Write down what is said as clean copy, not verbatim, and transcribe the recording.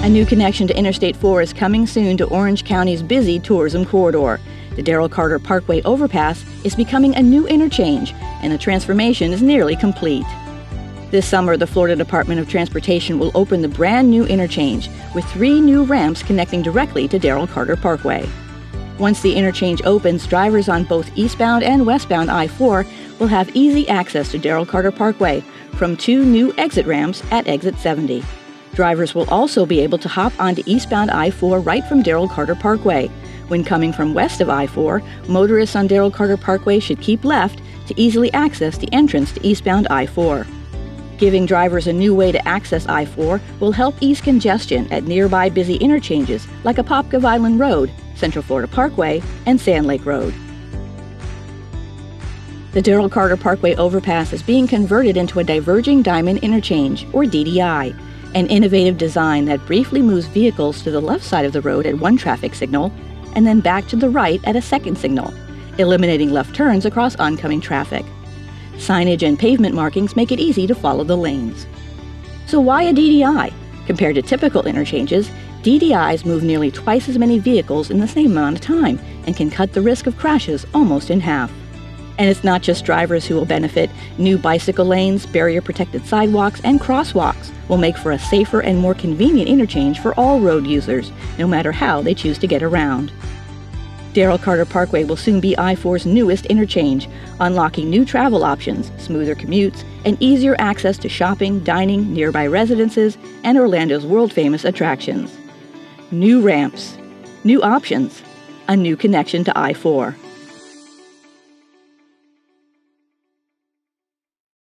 A new connection to Interstate 4 is coming soon to Orange County's busy tourism corridor. The Daryl Carter Parkway overpass is becoming a new interchange, and the transformation is nearly complete. This summer, the Florida Department of Transportation will open the brand new interchange with 3 new ramps connecting directly to Daryl Carter Parkway. Once the interchange opens, drivers on both eastbound and westbound I-4 will have easy access to Daryl Carter Parkway from 2 new exit ramps at exit 70. Drivers will also be able to hop onto eastbound I-4 right from Daryl Carter Parkway. When coming from west of I-4, motorists on Daryl Carter Parkway should keep left to easily access the entrance to eastbound I-4. Giving drivers a new way to access I-4 will help ease congestion at nearby busy interchanges like Apopka-Vineland Road, Central Florida Parkway, and Sand Lake Road. The Daryl Carter Parkway overpass is being converted into a diverging diamond interchange, or DDI, an innovative design that briefly moves vehicles to the left side of the road at one traffic signal and then back to the right at a second signal, eliminating left turns across oncoming traffic. Signage and pavement markings make it easy to follow the lanes. So why a DDI? Compared to typical interchanges, DDIs move nearly twice as many vehicles in the same amount of time and can cut the risk of crashes almost in half. And it's not just drivers who will benefit. New bicycle lanes, barrier-protected sidewalks, and crosswalks will make for a safer and more convenient interchange for all road users, no matter how they choose to get around. Daryl Carter Parkway will soon be I-4's newest interchange, unlocking new travel options, smoother commutes, and easier access to shopping, dining, nearby residences, and Orlando's world-famous attractions. New ramps, new options, a new connection to I-4.